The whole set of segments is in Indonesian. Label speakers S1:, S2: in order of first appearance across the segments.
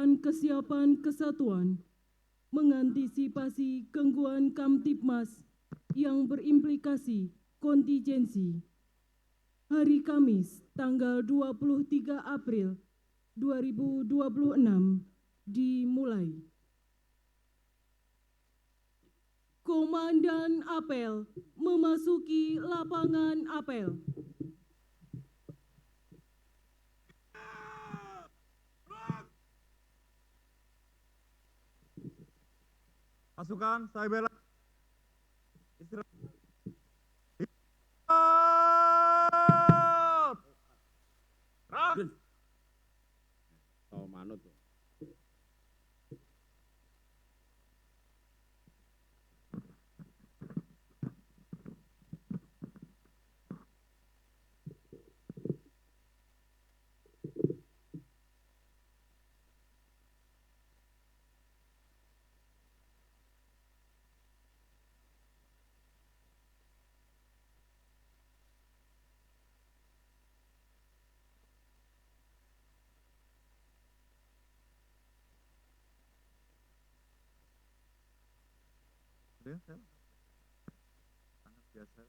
S1: memastikan kesiapan kesatuan, mengantisipasi gangguan Kamtibmas yang berimplikasi kontingensi. Hari Kamis, tanggal 23 April 2026 dimulai. Komandan apel memasuki lapangan apel.
S2: Pasukan, saya bela. Istirahat.
S3: Oh, manut.
S2: Sangat biasa.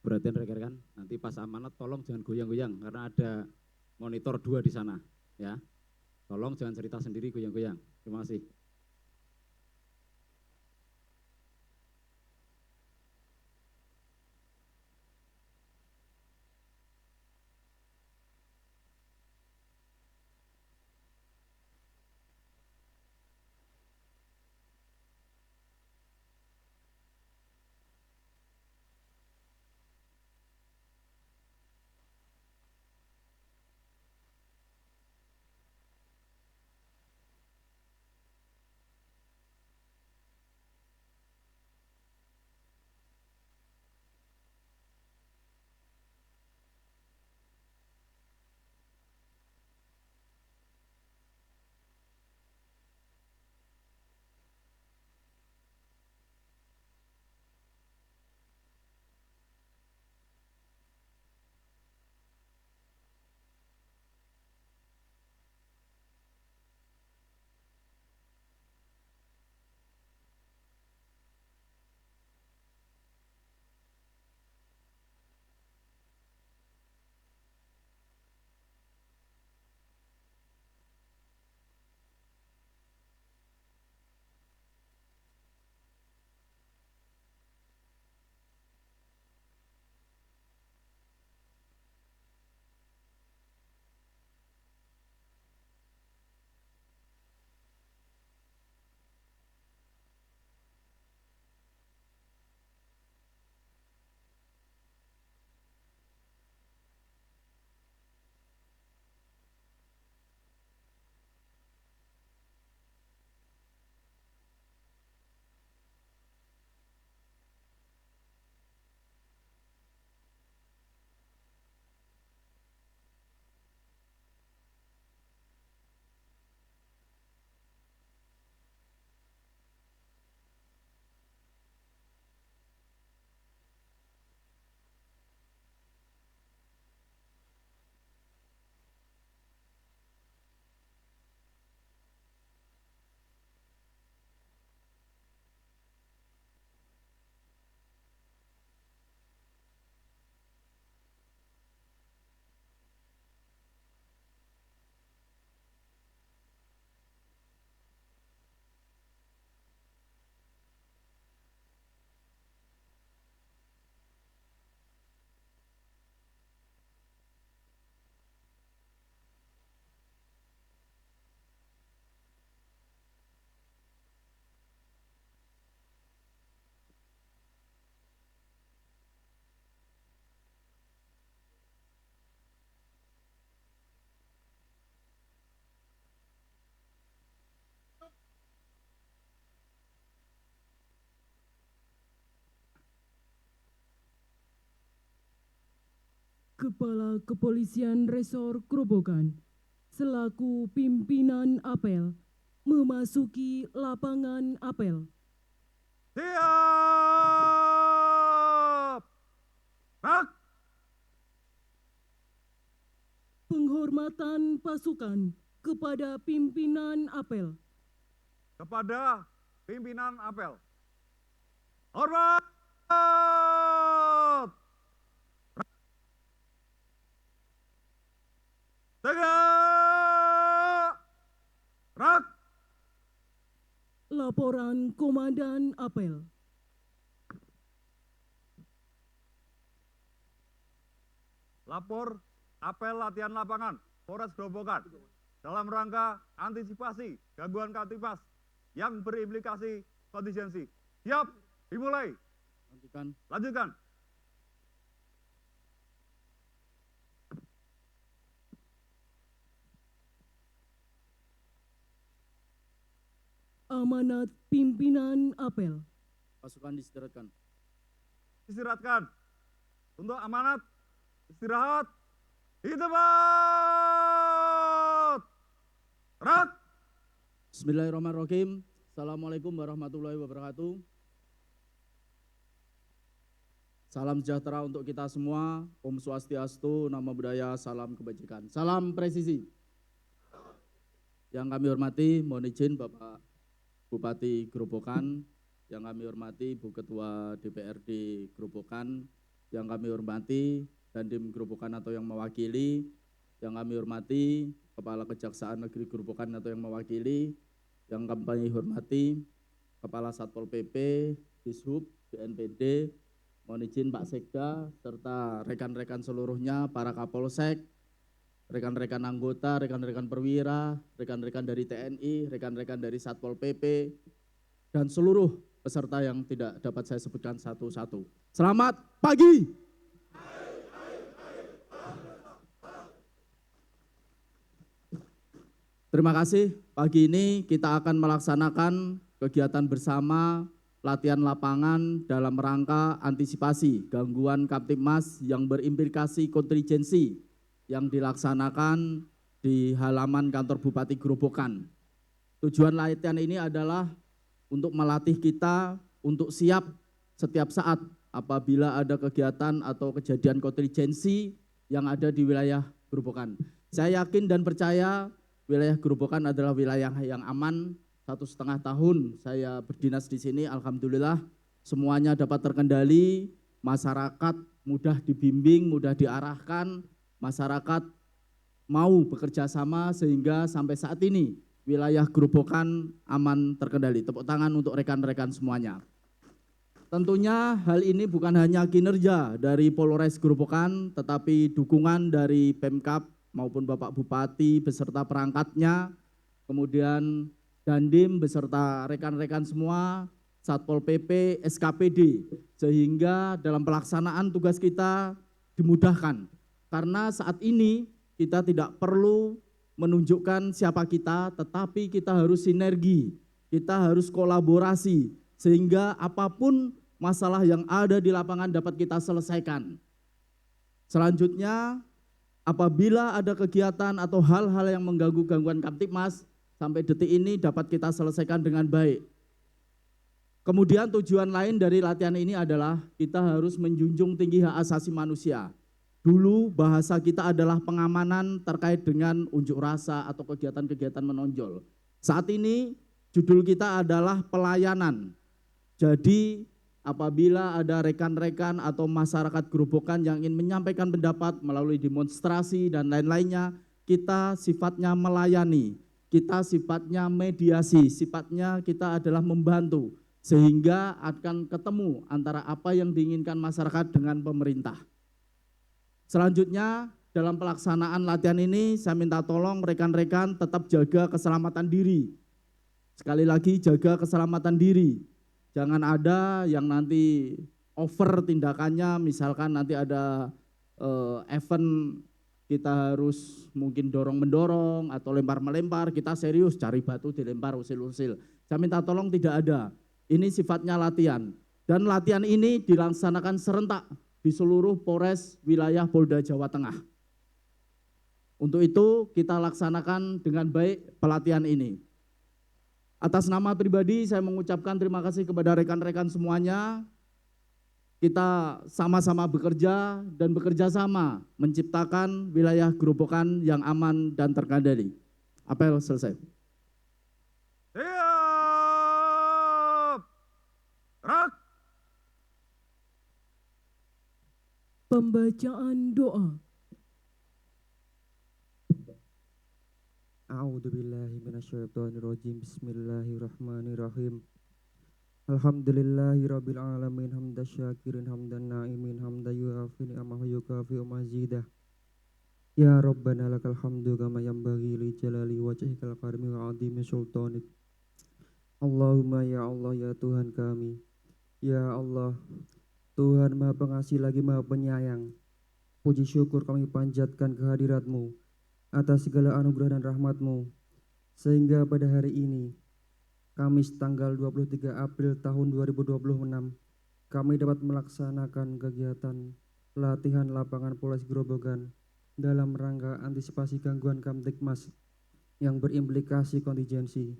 S3: Perhatian rekan-rekan, nanti pas amanat tolong jangan goyang-goyang karena ada monitor 2 di sana ya. Tolong jangan cerita sendiri goyang-goyang. Terima kasih.
S1: Kepala Kepolisian Resor Grobogan selaku pimpinan apel memasuki lapangan apel.
S2: Siap! Rak!
S1: Penghormatan pasukan kepada pimpinan apel.
S2: Kepada pimpinan apel. Hormat! Tegak! Rak!
S1: Laporan Komandan Apel.
S2: Lapor apel latihan lapangan Polres Grobogan dalam rangka antisipasi gangguan Kamtibmas yang berimplikasi kontingensi. Siap, dimulai. Lanjutkan.
S1: Amanat pimpinan apel.
S3: Pasukan diistirahatkan.
S2: Istirahatkan. Untuk amanat, istirahat di tempat. Rak!
S3: Bismillahirrahmanirrahim. Assalamualaikum warahmatullahi wabarakatuh. Salam sejahtera untuk kita semua. Om Swastiastu, Namo Buddhaya, salam kebajikan. Salam presisi. Yang kami hormati, mohon izin Bapak Bupati Grobogan,
S4: yang kami hormati Bu Ketua DPRD Grobogan, yang kami hormati Dandim Grobogan atau yang mewakili, yang kami hormati Kepala Kejaksaan Negeri Grobogan atau yang mewakili, yang kami hormati Kepala Satpol PP, Dishub, BNPD, mohon izin Pak Sekda, serta rekan-rekan seluruhnya, para Kapolsek, rekan-rekan anggota, rekan-rekan perwira, rekan-rekan dari TNI, rekan-rekan dari Satpol PP, dan seluruh peserta yang tidak dapat saya sebutkan satu-satu. Selamat pagi. Terima kasih. Pagi ini kita akan melaksanakan kegiatan bersama latihan lapangan dalam rangka antisipasi gangguan Kamtibmas yang berimplikasi kontingensi yang dilaksanakan di halaman kantor Bupati Grobogan. Tujuan latihan ini adalah untuk melatih kita untuk siap setiap saat apabila ada kegiatan atau kejadian kontingensi yang ada di wilayah Grobogan. Saya yakin dan percaya wilayah Grobogan adalah wilayah yang aman. 1,5 tahun saya berdinas di sini, alhamdulillah semuanya dapat terkendali, masyarakat mudah dibimbing, mudah diarahkan, masyarakat mau bekerja sama sehingga sampai saat ini wilayah Grobogan aman terkendali. Tepuk tangan untuk rekan-rekan semuanya. Tentunya hal ini bukan hanya kinerja dari Polres Grobogan, tetapi dukungan dari Pemkab maupun Bapak Bupati beserta perangkatnya, kemudian Dandim beserta rekan-rekan semua, Satpol PP, SKPD, sehingga dalam pelaksanaan tugas kita dimudahkan. Karena saat ini kita tidak perlu menunjukkan siapa kita, tetapi kita harus sinergi, kita harus kolaborasi, sehingga apapun masalah yang ada di lapangan dapat kita selesaikan. Selanjutnya, apabila ada kegiatan atau hal-hal yang mengganggu gangguan Kamtibmas, sampai detik ini dapat kita selesaikan dengan baik. Kemudian tujuan lain dari latihan ini adalah kita harus menjunjung tinggi hak asasi manusia. Dulu bahasa kita adalah pengamanan terkait dengan unjuk rasa atau kegiatan-kegiatan menonjol. Saat ini judul kita adalah pelayanan. Jadi apabila ada rekan-rekan atau masyarakat Grobogan yang ingin menyampaikan pendapat melalui demonstrasi dan lain-lainnya, kita sifatnya melayani. Kita sifatnya mediasi, sifatnya kita adalah membantu, sehingga akan ketemu antara apa yang diinginkan masyarakat dengan pemerintah. Selanjutnya, dalam pelaksanaan latihan ini, saya minta tolong rekan-rekan tetap jaga keselamatan diri. Sekali lagi, jaga keselamatan diri. Jangan ada yang nanti over tindakannya, misalkan nanti ada event kita harus mungkin dorong-mendorong atau lempar-melempar, kita serius cari batu dilempar usil-usil. Saya minta tolong tidak ada. Ini sifatnya latihan. Dan latihan ini dilaksanakan serentak di seluruh Polres wilayah Polda Jawa Tengah. Untuk itu kita laksanakan dengan baik pelatihan ini. Atas nama pribadi saya mengucapkan terima kasih kepada rekan-rekan semuanya. Kita sama-sama bekerja dan bekerja sama menciptakan wilayah Grobogan yang aman dan terkendali. Apel selesai.
S2: Siap! Gerak!
S1: Pembacaan doa.
S5: A'udzubillahi minasyaitonirrajim. Bismillahirrahmanirrahim. Alhamdulillahi rabbil alamin hamdan syakirin hamdan na'imin hamdan yuafi ni'amahu yukafi mazidah. Ya Rabbana lakal hamdu kama yanbaghi li jalali wajhikal karimi wa azimi sultanik. Allahumma ya Allah ya Tuhan kami. Ya Allah, Tuhan Maha Pengasih lagi Maha Penyayang. Puji syukur kami panjatkan kehadirat-Mu atas segala anugerah dan rahmat-Mu, sehingga pada hari ini Kamis tanggal 23 April tahun 2026, kami dapat melaksanakan kegiatan latihan lapangan Polres Grobogan dalam rangka antisipasi gangguan Kamtibmas yang berimplikasi kontingensi.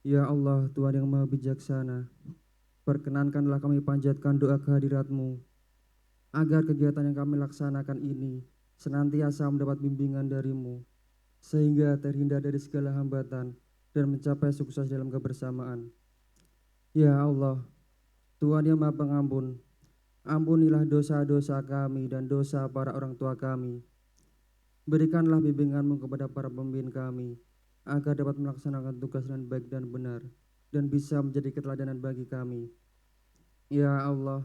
S5: Ya Allah, Tuhan yang Maha Bijaksana, perkenankanlah kami panjatkan doa kehadirat-Mu, agar kegiatan yang kami laksanakan ini senantiasa mendapat bimbingan dari-Mu, sehingga terhindar dari segala hambatan dan mencapai sukses dalam kebersamaan. Ya Allah, Tuhan yang Maha Pengampun, ampunilah dosa-dosa kami dan dosa para orang tua kami. Berikanlah bimbingan-Mu kepada para pemimpin kami, agar dapat melaksanakan tugas dengan baik dan benar, dan bisa menjadi keteladanan bagi kami. Ya Allah,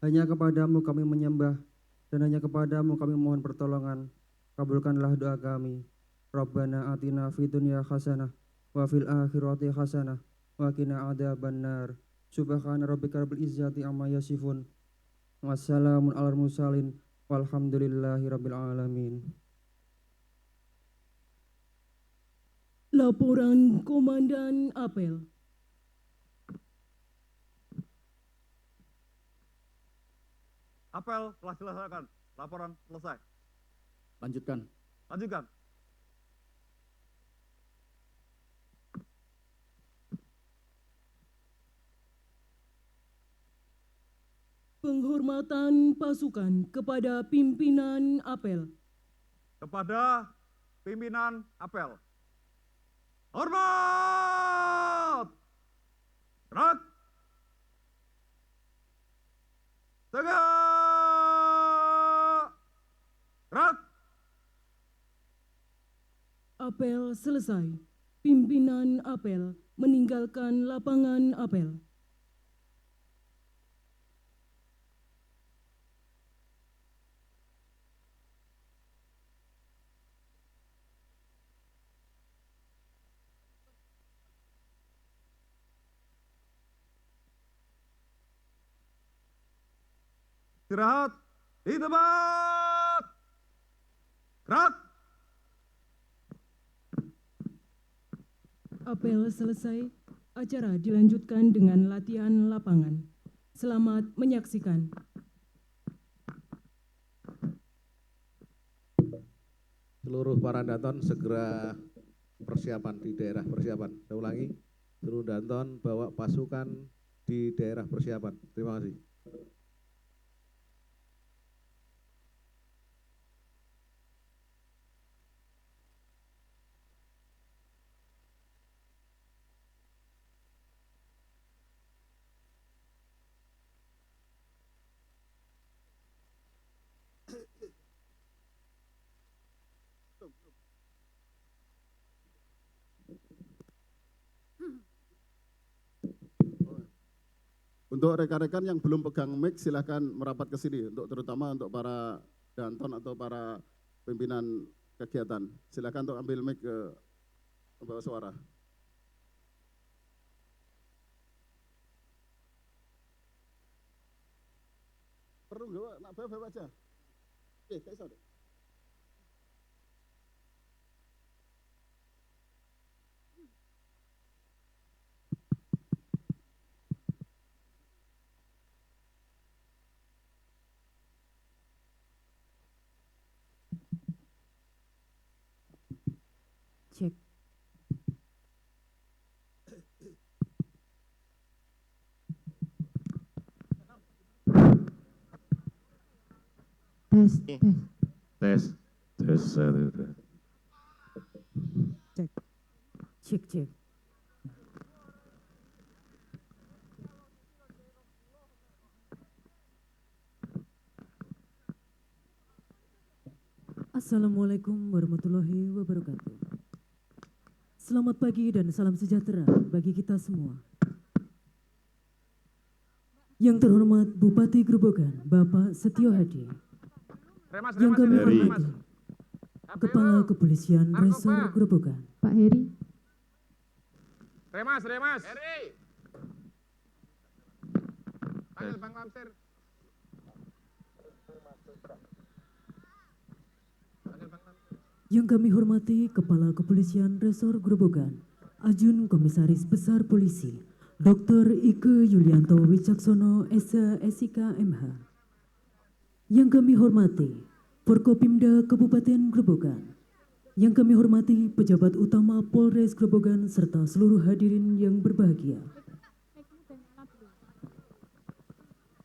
S5: hanya kepada-Mu kami menyembah, dan hanya kepada-Mu kami mohon pertolongan. Kabulkanlah doa kami. Rabbana atina fid dunya hasanah, wa fil akhirati hasanah, wa qina adzabannar. Subhana rabbika rabbil izzati amma yasifun. Wassalamun alal mursalin walhamdulillahi rabbil alamin.
S1: Laporan Komandan Apel.
S2: Apel telah dilaksanakan. Laporan selesai.
S4: Lanjutkan.
S2: Lanjutkan.
S1: Penghormatan pasukan kepada pimpinan apel.
S2: Kepada pimpinan apel. Hormat! Gerak! Tegak! Gerak!
S1: Apel selesai. Pimpinan apel meninggalkan lapangan apel.
S2: Istirahat di tempat. Gerak!
S1: Apel selesai. Acara dilanjutkan dengan latihan lapangan. Selamat menyaksikan.
S6: Seluruh para danton segera persiapan di daerah persiapan. Saya ulangi, seluruh danton bawa pasukan di daerah persiapan. Terima kasih.
S7: Untuk rekan-rekan yang belum pegang mic, silahkan merapat ke sini, terutama untuk para danton atau para pimpinan kegiatan. Silahkan untuk ambil mic ke bawah suara. Perlu nggak, nak bawa aja. Oke, kayak sana.
S1: Cek.
S8: Tes.
S1: Cek. Assalamualaikum warahmatullahi wabarakatuh. Selamat pagi dan salam sejahtera bagi kita semua. Yang terhormat Bupati Grobogan, Bapak Setio Hadi. Yang kami hormati, Kepala Kepolisian Resor Grobogan,
S9: Pak Heri.
S2: Remas. Heri. Panggil Bang Lamsir.
S1: yang kami hormati Kepala Kepolisian Resor Grobogan, Ajun Komisaris Besar Polisi, Dr. Ike Yulianto Wicaksono, SIK MH. Yang kami hormati Forkopimda Kabupaten Grobogan. Yang kami hormati pejabat utama Polres Grobogan serta seluruh hadirin yang berbahagia.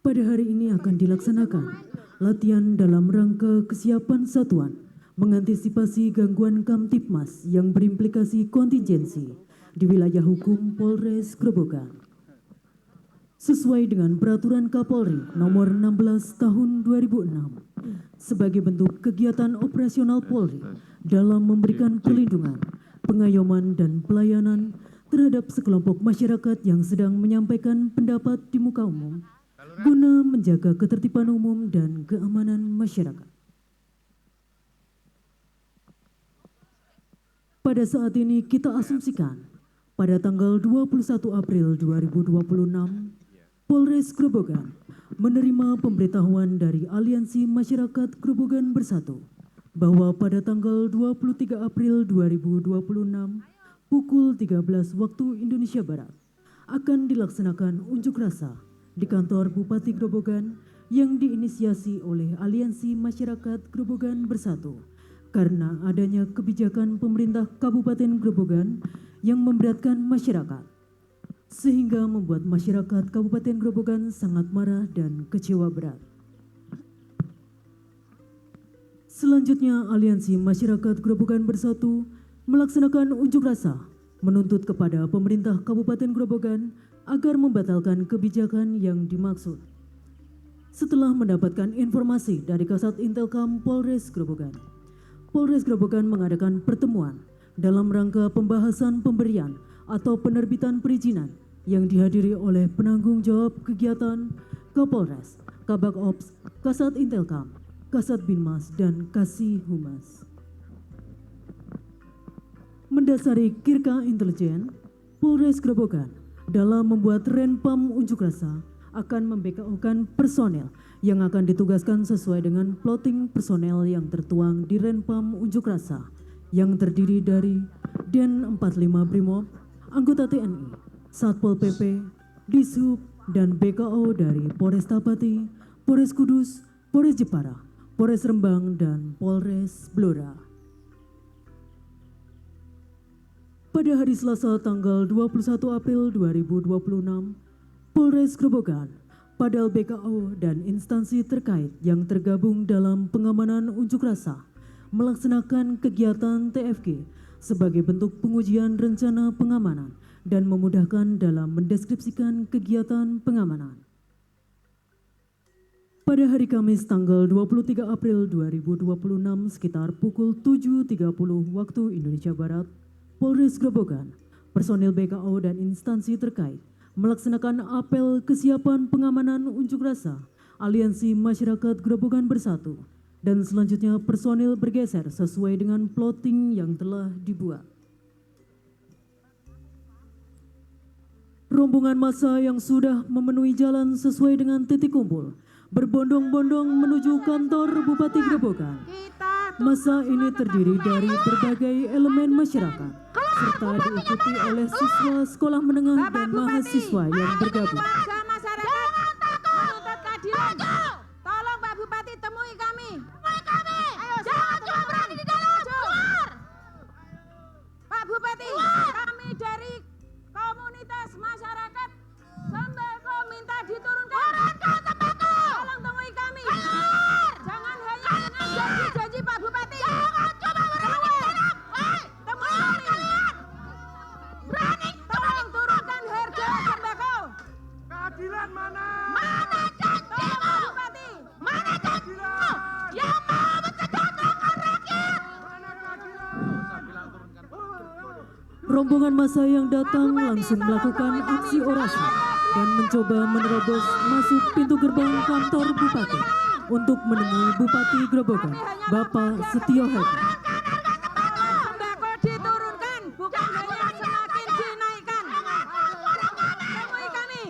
S1: Pada hari ini akan dilaksanakan latihan dalam rangka kesiapan satuan mengantisipasi gangguan Kamtipmas yang berimplikasi kontingensi di wilayah hukum Polres Grobogan. sesuai dengan Peraturan Kapolri Nomor 16 Tahun 2006 sebagai bentuk kegiatan operasional Polri dalam memberikan perlindungan, pengayoman, dan pelayanan terhadap sekelompok masyarakat yang sedang menyampaikan pendapat di muka umum guna menjaga ketertiban umum dan keamanan masyarakat. Pada saat ini kita asumsikan pada tanggal 21 April 2026, Polres Grobogan menerima pemberitahuan dari Aliansi Masyarakat Grobogan Bersatu bahwa pada tanggal 23 April 2026 pukul 13 waktu Indonesia Barat akan dilaksanakan unjuk rasa di kantor Bupati Grobogan yang diinisiasi oleh Aliansi Masyarakat Grobogan Bersatu karena adanya kebijakan pemerintah Kabupaten Grobogan yang memberatkan masyarakat, sehingga membuat masyarakat Kabupaten Grobogan sangat marah dan kecewa berat. Selanjutnya, Aliansi Masyarakat Grobogan Bersatu melaksanakan unjuk rasa menuntut kepada pemerintah Kabupaten Grobogan agar membatalkan kebijakan yang dimaksud. Setelah mendapatkan informasi dari Kasat Intelkam Polres Grobogan, Polres Grobogan mengadakan pertemuan dalam rangka pembahasan pemberian atau penerbitan perizinan yang dihadiri oleh penanggung jawab kegiatan Kapolres, Kabak Ops, Kasat Intelkam, Kasat Binmas, dan Kasih Humas. Mendasari kirka intelijen, Polres Grobogan dalam membuat renpam unjuk rasa akan membackup-kan personel yang akan ditugaskan sesuai dengan plotting personel yang tertuang di renpam unjuk rasa yang terdiri dari Den 45 Brimob, anggota TNI, Satpol PP, Dishub, dan BKO dari Polresta Pati, Polres Kudus, Polres Jepara, Polres Rembang, dan Polres Blora. Pada hari Selasa tanggal 21 April 2026, Polres Grobogan, Padal BKO, dan instansi terkait yang tergabung dalam pengamanan unjuk rasa melaksanakan kegiatan TFG sebagai bentuk pengujian rencana pengamanan dan memudahkan dalam mendeskripsikan kegiatan pengamanan. Pada hari Kamis tanggal 23 April 2026 sekitar pukul 7.30 waktu Indonesia Barat, Polres Grobogan, personil BKO dan instansi terkait melaksanakan apel kesiapan pengamanan unjuk rasa Aliansi Masyarakat Grobogan Bersatu, dan selanjutnya personil bergeser sesuai dengan plotting yang telah dibuat. Rombongan massa yang sudah memenuhi jalan sesuai dengan titik kumpul berbondong-bondong menuju kantor Bupati Grobogan. Massa ini terdiri dari berbagai elemen masyarakat serta diikuti oleh siswa sekolah menengah dan mahasiswa yang bergabung.
S9: Tolong Pak Bupati temui kami. Ayo, jangan cuma berani di dalam. Keluar. Pak Bupati, kami dari komunitas masyarakat Sembako minta diturunkan. Tolong temui kami. Keluar. Jangan hanya dengan janji-janji Pak Bupati. Jangan cuma berani di dalam. Temui kami. Berani. Tolong turunkan harga sembako.
S2: Keadilan mana?
S9: Mana janjimu? Mana janjimu yang mau mensejahterakan rakyat?
S1: Rombongan massa yang datang langsung melakukan aksi orasi dan mencoba menerobos masuk pintu gerbang kantor Bupati untuk menemui Bupati Grobogan, Bapak Setio Hadi.
S9: Sembako diturunkan, bukan hanya semakin dinaikkan. Temui kami.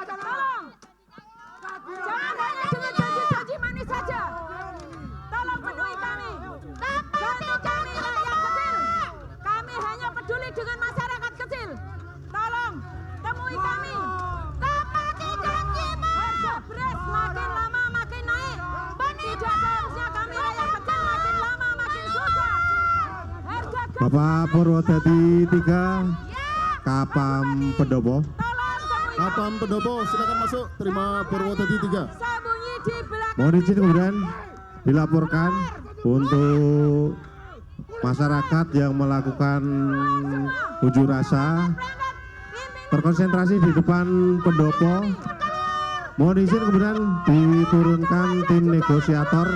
S9: Tolong. Jangan hanya dengan janji-janji manis saja. Tolong penuhi kami. Bantu kami rakyat kecil. Kami hanya peduli dengan masyarakat kecil. Tolong temui kami. Tepati janjimu. Harga beras makin lama makin naik. Tidak seharusnya kami rakyat kecil makin lama makin susah. Harga
S8: Bapak Purwodadi 3, Kapam Pendopo.
S7: Kapam Pendopo, silakan masuk. Terima Purwodadi 3.
S9: sembunyi di belakang.
S8: Mohon izin kemudian dilaporkan untuk masyarakat yang melakukan unjuk rasa berkonsentrasi di depan pendopo. Mohon izin kemudian diturunkan tim negosiator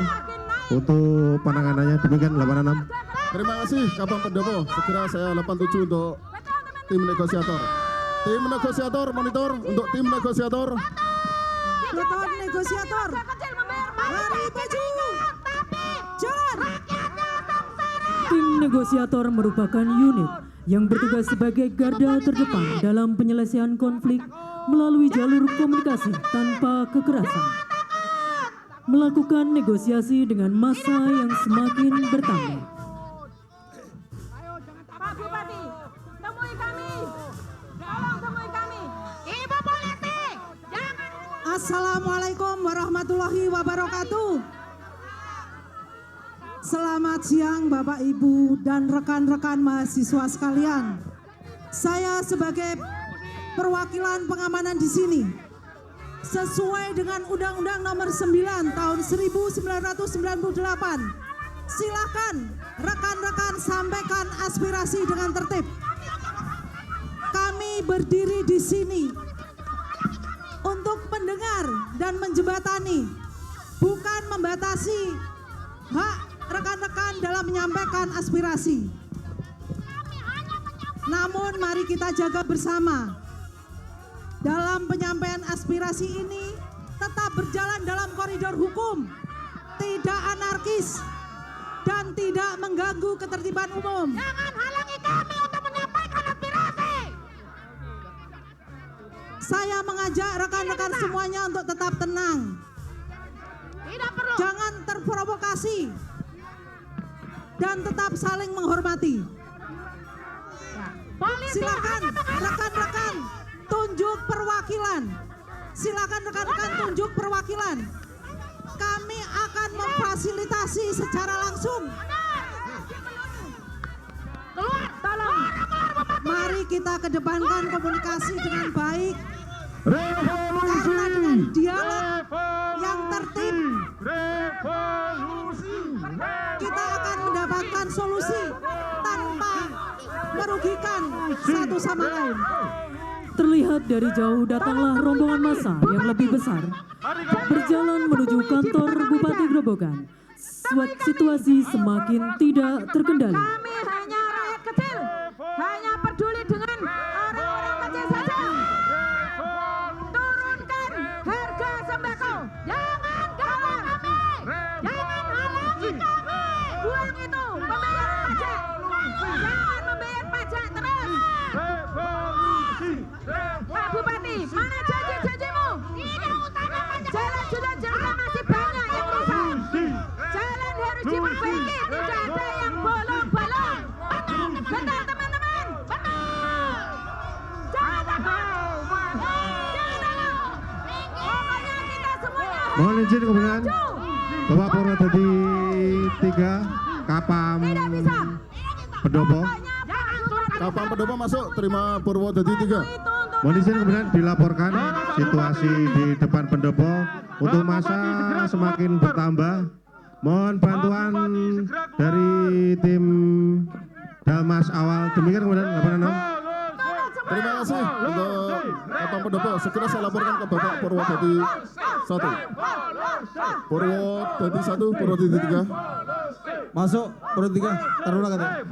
S8: untuk penanganannya. Demikian 86.
S7: Terima kasih Kapal Pendopo. Segera saya 87 untuk tim negosiator. Tim negosiator monitor untuk tim negosiator.
S9: Ketua negosiator, lari maju, jalan.
S1: Tim negosiator merupakan unit yang bertugas sebagai garda terdepan dalam penyelesaian konflik melalui jalur komunikasi tanpa kekerasan. Melakukan negosiasi dengan massa yang semakin bertambah.
S9: Pak Bupati, temui kami. Tolong temui kami. Ibu Polisi, jangan. Assalamualaikum warahmatullahi wabarakatuh. Selamat siang Bapak Ibu dan rekan-rekan mahasiswa sekalian. Saya sebagai perwakilan pengamanan di sini sesuai dengan Undang-Undang Nomor 9 Tahun 1998. Silakan rekan-rekan sampaikan aspirasi dengan tertib. Kami berdiri di sini untuk mendengar dan menjembatani, bukan membatasi hak rekan-rekan dalam menyampaikan aspirasi. Namun mari kita jaga bersama. Dalam penyampaian aspirasi ini tetap berjalan dalam koridor hukum, tidak anarkis, dan tidak mengganggu ketertiban umum. Jangan halangi kami untuk menyampaikan aspirasi. Saya mengajak rekan-rekan semuanya untuk tetap tenang. Tidak perlu. Jangan terprovokasi dan tetap saling menghormati. Silakan rekan-rekan tunjuk perwakilan. Silakan rekan-rekan tunjuk perwakilan. Kami akan memfasilitasi secara langsung. Tolong. Mari kita kedepankan komunikasi dengan baik. Karena dengan dialog yang tertib, kita akan mendapatkan solusi tanpa merugikan satu sama lain.
S1: Terlihat dari jauh datanglah rombongan massa yang lebih besar berjalan menuju kantor Bupati Grobogan. Situasi semakin tidak terkendali.
S9: Kami hanya rakyat kecil, hanya peduli dengan orang-orang kecil saja. Turunkan harga sembako. Jangan ganggu kami. Jangan halangi kami. Buang itu membayar pajak. Jangan membayar pajak terus. Pak Bupati, mana janji-janjimu? Jalan juga masih banyak yang rusak. Jalan harus diperbaiki, tidak ada yang bolong-bolong. Benar teman-teman, benar. Jangan takut. Pokoknya kita semuanya harus
S8: Mohon izin kemudian
S9: maju.
S8: Bapak Purwodadi 3 Kapam
S9: Tidak bisa.
S8: Pendopo.
S7: Kapal Pendopo masuk, terima Purwodadi 3.
S8: Mohon izin kemudian dilaporkan situasi di depan pendopo untuk masa semakin bertambah. Mohon bantuan dari tim Dalmas awal. Demikian kemudian 86.
S7: Terima kasih untuk Kapal Pendopo. Segera saya laporkan ke Bapak Purwodadi 1. Purwodadi 1, Purwodadi 3.
S6: Masuk, Purwodadi 3, taruhlah katanya.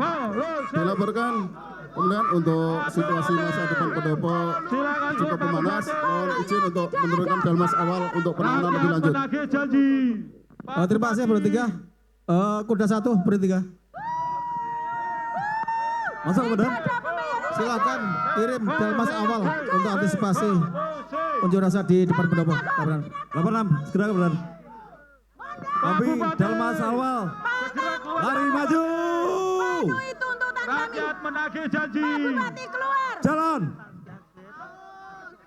S7: Dilaporkan. Kemudian untuk situasi masa depan pendopo cukup memanas. Mohon izin untuk menurunkan Dalmas awal untuk penanganan lebih lanjut.
S6: Terima kasih Purwodadi 3. Kuda 1, Purwodadi 3. Masuk kemudian. Silakan kirim Dalmas awal untuk antisipasi unjuk rasa di depan pendopo. 86, segera kemudian. Kami Dalmas awal. Lari maju.
S9: Penuhi tuntutan kami.
S2: menagih janji.
S9: Pak Bupati keluar.
S6: Jalan.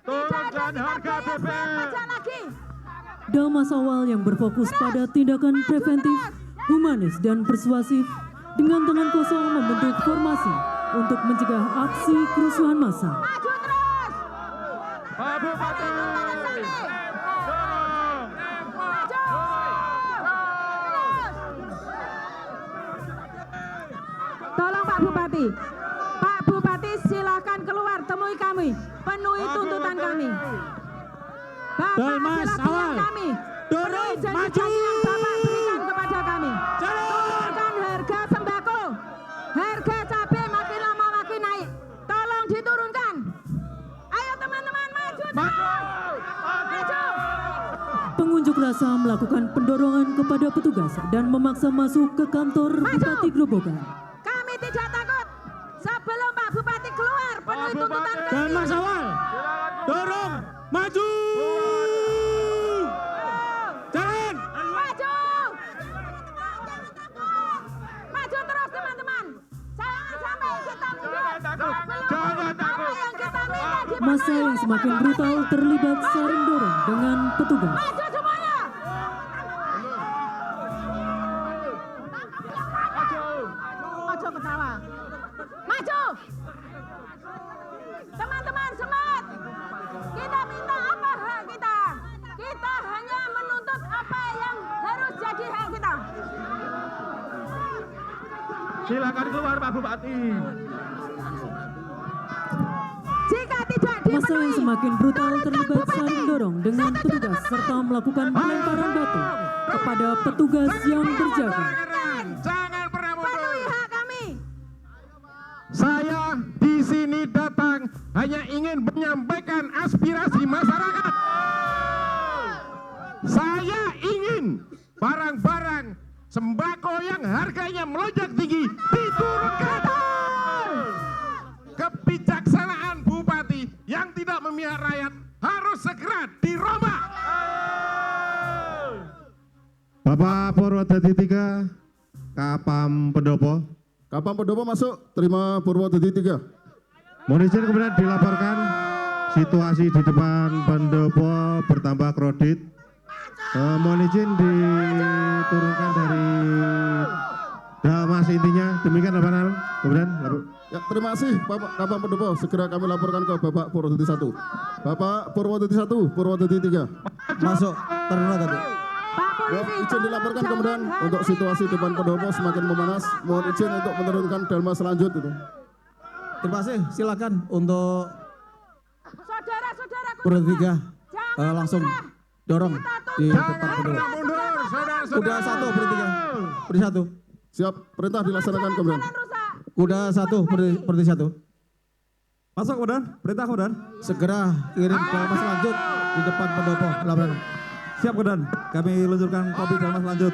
S2: Turunkan harga BBM.
S9: Pajak lagi.
S1: Dalmas awal yang berfokus pada tindakan preventif, humanis dan persuasif dengan tangan kosong membentuk formasi untuk mencegah aksi kerusuhan massa.
S9: Maju terus.
S2: Pak Bupati.
S9: Tolong Pak Bupati. Pak Bupati silakan keluar, temui penuhi kami, penuhi tuntutan kami. Bapak
S2: Dalmas,
S9: adalah Tuhan
S2: awal.
S9: kami.
S2: Dorong,
S9: Penuhi
S2: maju.
S9: janji-janji yang Bapak berikan kepada kami.
S2: Jalan.
S9: Turunkan harga sembako, harga cabai makin lama makin naik. Tolong diturunkan. Ayo teman-teman maju terus. Maju.
S1: Pengunjuk rasa melakukan pendorongan kepada petugas dan memaksa masuk ke kantor
S9: Maju.
S1: Bupati Grobogan.
S9: Kami tidak takut. Sebelum Pak Bupati keluar, penuhi tuntutan kami.
S2: Dalmas awal. Dorong, maju. Jalan.
S9: Maju. Maju terus teman-teman. Jangan sampai kita mundur.
S2: Jangan takut.
S9: Apa yang kita minta dipenuhi
S1: Masa yang
S9: oleh
S1: semakin
S9: Bapak
S1: brutal
S9: Bupati.
S1: terlibat saling dorong dengan petugas.
S9: Maju semuanya. Maju ketawa. Maju. Teman-teman semangat. Kita minta apa hak kita? Kita hanya menuntut apa yang harus jadi hak kita.
S2: Silakan keluar Pak Bupati.
S9: Jika tidak
S1: Masa yang
S9: dipenuhi,
S1: semakin brutal
S9: turunkan
S1: terlibat
S9: Bupati.
S1: saling dorong dengan
S9: Setuju,
S1: petugas
S9: teman-teman.
S1: serta melakukan pelemparan batu kepada petugas yang berjaga.
S2: Jangan pernah
S9: Penuhi hak kami.
S2: Saya di sini datang hanya ingin menyampaikan aspirasi masyarakat. Saya ingin barang-barang sembako yang harganya melonjak tinggi diturunkan. Kebijaksanaan Bupati yang tidak memihak rakyat harus segera dirombak.
S8: Bapak Purwodadi 3, Kapam Pendopo.
S7: Kapal Pendopo masuk, terima Purwodadi 3.
S8: Mohon izin kemudian dilaporkan situasi di depan pendopo bertambah kredit. Mohon izin diturunkan dari Dalmas intinya. Demikian laporan. Kemudian
S7: Ya, terima kasih Bapak Kapal Pendopo. Segera kami laporkan ke Bapak Purwodadi 1. Bapak Purwodadi 1, Purwodadi 3.
S6: Masuk, terima tadi.
S9: Pak
S7: Ya,
S9: Polisi,
S7: izin
S9: tolong
S7: dilaporkan
S9: jangan
S7: kemudian
S9: hari
S7: untuk situasi depan pendopo semakin memanas. Mohon izin untuk menurunkan Dalmas selanjut itu.
S6: Terima kasih, silakan untuk
S9: Saudara-saudaraku
S6: Purwodadi 3
S9: jangan
S6: langsung
S9: menyerah.
S6: dorong di depan pendopo.
S2: Mundur, saudara-saudara.
S6: Kuda 1, Purwodadi 3. Purwodadi 1.
S7: Siap, perintah dilaksanakan kemudian.
S9: Jalan rusak.
S6: Kuda 1, Purwodadi 1.
S10: Masuk kemudian, perintah kemudian.
S6: Segera kirim Dalmas lanjut di depan pendopo. Laporan.
S10: Siap kemudian, kami luncurkan Kompi Dalmas lanjut.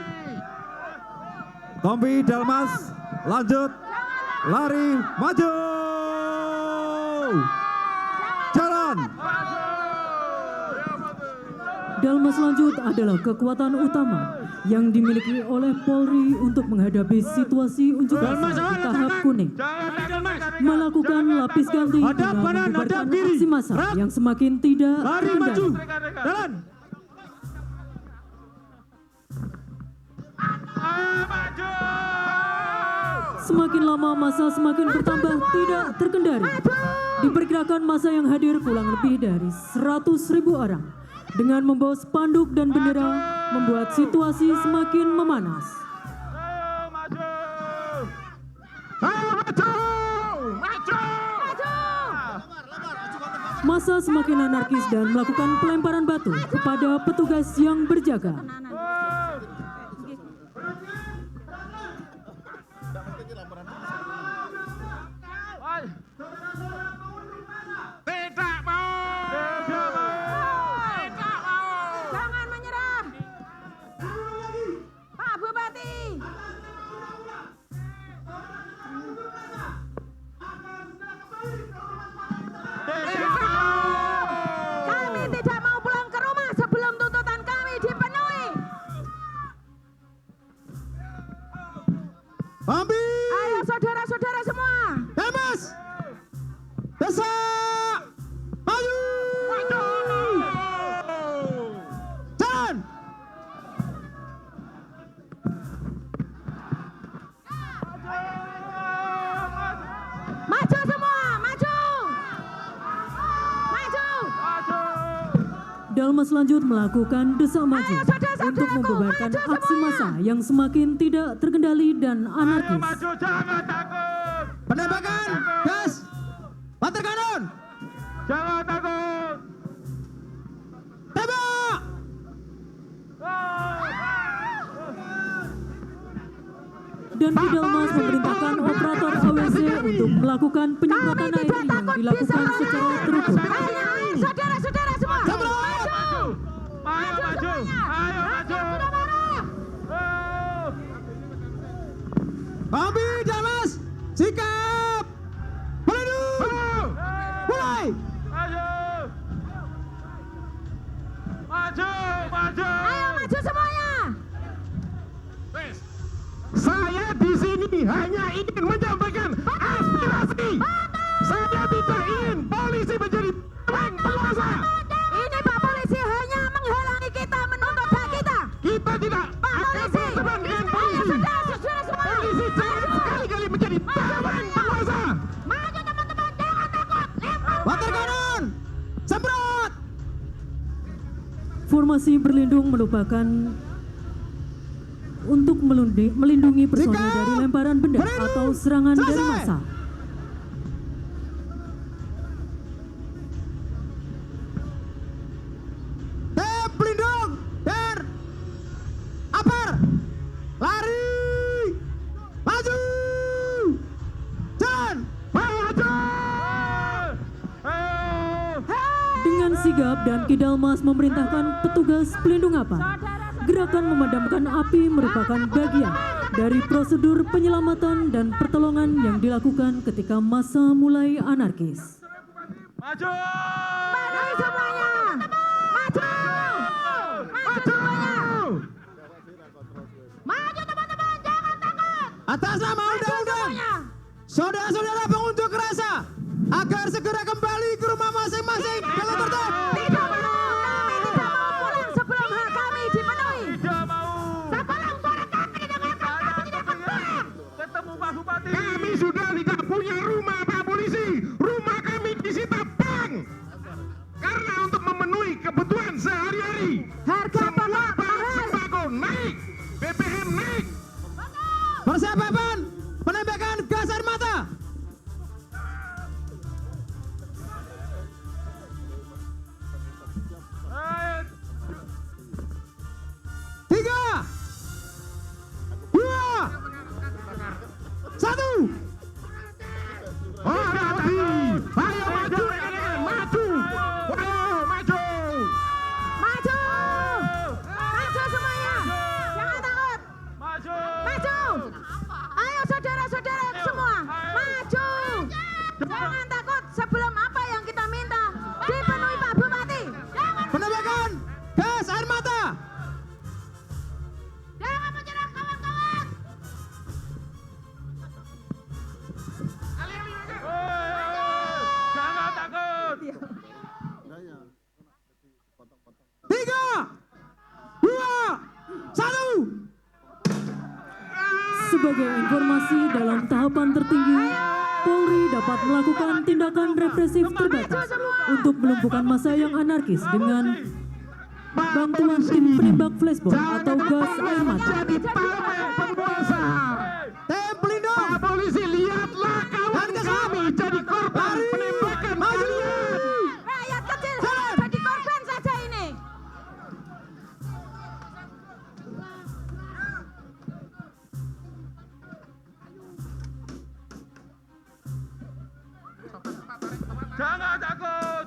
S10: Kompi Dalmas lanjut, lari maju, jalan.
S1: Dalmas lanjut adalah kekuatan utama yang dimiliki oleh Polri untuk menghadapi situasi unjuk rasa di tahap kuning. Melakukan lapis ganti
S2: Hadap
S1: guna
S2: kanan,
S1: membubarkan
S2: hadap kiri.
S1: aksi massa
S2: Gerak.
S1: yang semakin tidak
S2: Lari maju,
S1: terkendali.
S2: jalan.
S1: Semakin lama masa semakin bertambah tidak terkendali. Diperkirakan masa yang hadir kurang lebih dari 100.000 orang. Dengan membawa spanduk dan bendera membuat situasi semakin memanas. Masa semakin anarkis dan melakukan pelemparan batu kepada petugas yang berjaga.
S2: Tidak mau.
S9: Jangan menyerah. Pak Bupati. Kami tidak mau pulang ke rumah sebelum tuntutan kami dipenuhi.
S6: Ambil.
S9: Ayo saudara-saudara semua.
S6: Dalmas. Desa. Maju. Jalan.
S9: Maju semua, maju. Maju.
S1: Dalmas lanjut melakukan desak maju
S9: Ayo, saudara-saudaraku,
S1: untuk membubarkan
S9: maju
S1: aksi
S9: semua.
S1: massa yang semakin tidak terkendali dan anarkis.
S2: Maju, jangan takut.
S6: Penembakan. Gas. Panter kanon.
S2: Jangan takut.
S6: Tembak!
S1: Dan Kidalmas memerintahkan operator AWC untuk melakukan penyemprotan air yang dilakukan secara terukur.
S9: Ayo, saudara-saudara semua. Maju.
S2: Ayo maju. Ayo maju.
S6: Kompi Dalmas, sikap! Pelindung! Mulai!
S2: Maju. Maju. Maju.
S9: Ayo maju semuanya.
S2: Saya di sini hanya ingin menyampaikan aspirasi. Saya tidak ingin polisi menjadi penguasa.
S9: Ini Pak Polisi hanya menghalangi kita menuntut hak kita.
S2: Kita tidak
S9: Pak
S2: akan
S9: Polisi.
S2: berteman dengan
S9: Ayo
S2: polisi.
S9: saudara-saudara semua.
S2: Polisi jangan sekali-kali menjadi penguasa.
S9: Maju teman-teman, jangan takut. Lempar.
S6: Water kanan! Semprot!
S1: Formasi berlindung merupakan untuk melindungi personel dari lemparan benda atau serangan dari massa.
S6: Pelindung! Der! Apar! Lari! Maju! Jalan!
S2: Maju.
S1: Dengan sigap dan Kidalmas memerintahkan petugas pelindung apa. Gerakan memadamkan api merupakan bagian dari prosedur penyelamatan dan pertolongan yang dilakukan ketika massa mulai anarkis.
S2: Maju.
S9: Maju semuanya. Maju. Maju semuanya. Maju teman-teman, jangan takut.
S6: Atas nama undang-undang, saudara-saudara pengunjuk rasa agar segera kembali ke rumah masing-masing dengan tertib.
S9: Tidak mau. Kami tidak mau pulang sebelum hak kami dipenuhi.
S2: Tidak mau.
S9: Sebelum suara kami didengarkan, kami tidak akan pulang.
S2: Ketemu Pak Bupati. Kami sudah tidak punya rumah Pak Polisi. Rumah kami disita bank. Karena untuk memenuhi kebutuhan sehari-hari.
S9: Harga
S2: Semua
S9: pokok
S2: bahan
S9: mahal.
S2: sembako naik. BBM naik.
S6: Persiapan penembakan gas air mata. Tiga, dua, satu.
S2: Hati-hati. Ayo maju rekan-rekan. Maju. Ayo maju.
S9: Maju. Maju semuanya. Jangan takut.
S2: Maju.
S9: Maju. Ayo saudara-saudara semua. Maju. Jangan takut sebelum apa yang kita minta dipenuhi Pak Bupati.
S6: Penembakan gas air mata.
S9: Jangan menyerah kawan-kawan.
S2: Jangan takut.
S6: Tiga, dua, satu.
S1: Sebagai informasi dalam tahapan tertinggi, Polri dapat melakukan tindakan represif terbatas untuk melumpuhkan massa yang anarkis dengan bantuan tim penembak flashball atau gas air mata.
S2: Jadi tameng penguasa.
S6: Tim pelindung.
S2: Pak Polisi, lihatlah kawan kami jadi korban penembakan kalian.
S9: Rakyat kecil jadi korban saja ini.
S2: Jangan takut.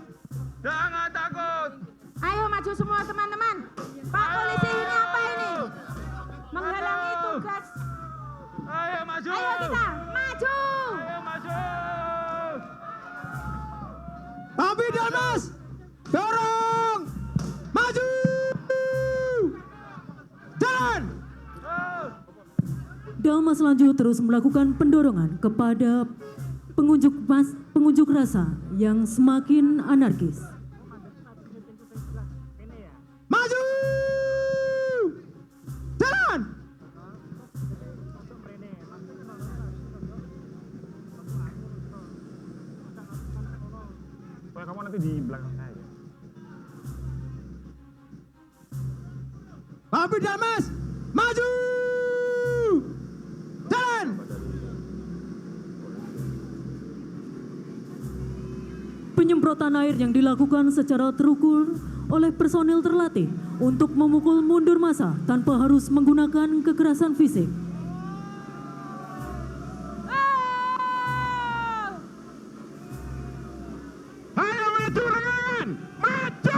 S2: Jangan takut.
S9: Ayo maju semua teman-teman. Pak Polisi ini apa ini? Menghalangi tugas.
S2: Ayo maju.
S9: Ayo kita maju.
S2: Ayo maju.
S6: Kompi Dalmas, dorong, maju, jalan.
S1: Dalmas lanjut terus melakukan pendorongan kepada pengunjuk rasa yang semakin anarkis.
S6: Maju, jalan.
S2: Kamu nanti di belakang saya.
S6: Kompi Dalmas, maju, jalan.
S1: Penyemprotan air yang dilakukan secara terukur oleh personil terlatih untuk memukul mundur massa tanpa harus menggunakan kekerasan fisik.
S2: Ayo maju rekan, maju!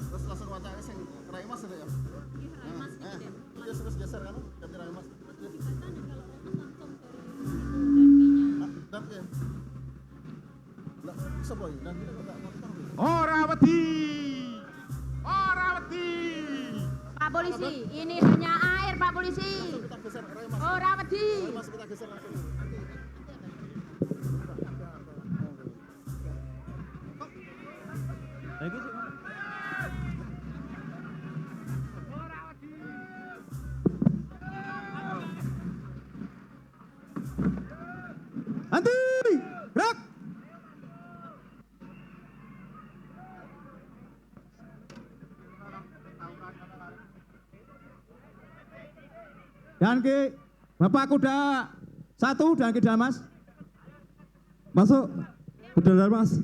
S7: Terus langsung wacana sing Raimas ada ya? Terus geser kan, ganti Raimas. Dan ya. Lah, bisa boy, dan kita enggak motor.
S2: Orawati! Orawati!
S9: Pak Polisi, ini hanya air Pak Polisi.
S7: Kita geser Raimas.
S9: Orawati.
S7: Raimas kita geser langsung.
S6: Henti! Gerak! Dan ke Bapak Kuda 1 dan ke Dalmas. Masuk. Kuda Dalmas.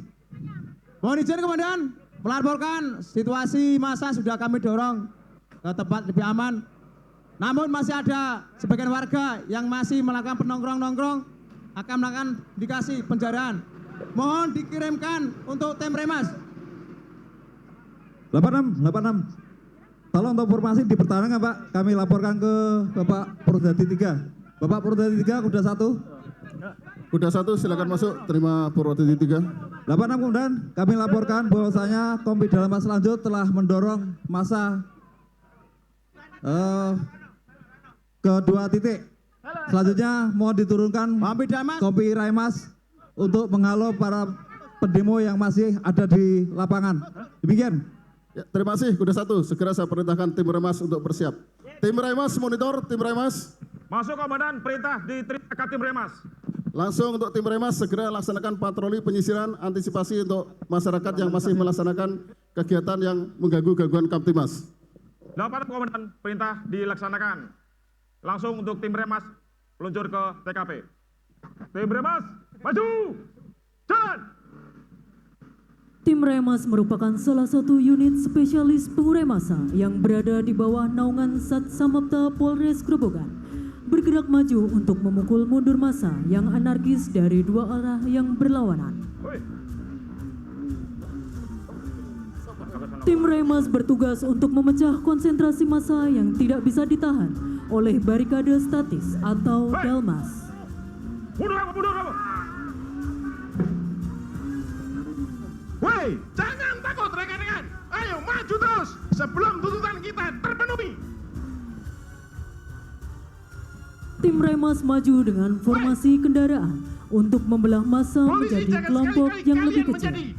S6: Mohon izin Komandan, melaporkan situasi massa sudah kami dorong ke tempat lebih aman. Namun masih ada sebagian warga yang masih melakukan penongkrong-nongkrong akan melakukan dikasih penjaraan. Mohon dikirimkan untuk tim Remas.
S10: 86. Tolong untuk informasi dipertahankan Pak. Kami laporkan ke Bapak Purdadi 3. Bapak Purdadi 3 Kuda 1.
S7: Kuda 1 silakan masuk, terima Purwodadi 3.
S10: 86 kemudian kami laporkan bahwasanya Kompi Dalmas Lanjut telah mendorong massa ke 2 titik. Selanjutnya mohon diturunkan Kompi Raimas untuk menghalau para pendemo yang masih ada di lapangan. Demikian.
S7: Ya, terima kasih Kuda 1. Segera saya perintahkan tim Remas untuk bersiap. Tim Remas monitor, tim Remas.
S2: Masuk Komandan, perintah diteriakan tim Remas.
S7: Langsung untuk tim Remas segera laksanakan patroli penyisiran antisipasi untuk masyarakat yang masih melaksanakan kegiatan yang mengganggu gangguan Kamtimas.
S2: 86 Komandan, perintah dilaksanakan. Langsung untuk tim Remas meluncur ke TKP. Tim Remas, maju! Jalan!
S1: Tim Remas merupakan salah satu unit spesialis pengurai massa yang berada di bawah naungan Sat Samapta Polres Grobogan. Bergerak maju untuk memukul mundur massa yang anarkis dari dua arah yang berlawanan. Tim Remas bertugas untuk memecah konsentrasi massa yang tidak bisa ditahan oleh barikade statis atau Dalmas.
S2: Mundur kamu, mundur kamu! Woi, jangan takut rekan-rekan. Ayo maju terus sebelum tuntutan kita terpenuhi.
S1: Tim Remas maju dengan formasi kendaraan untuk membelah massa menjadi kelompok yang lebih kecil.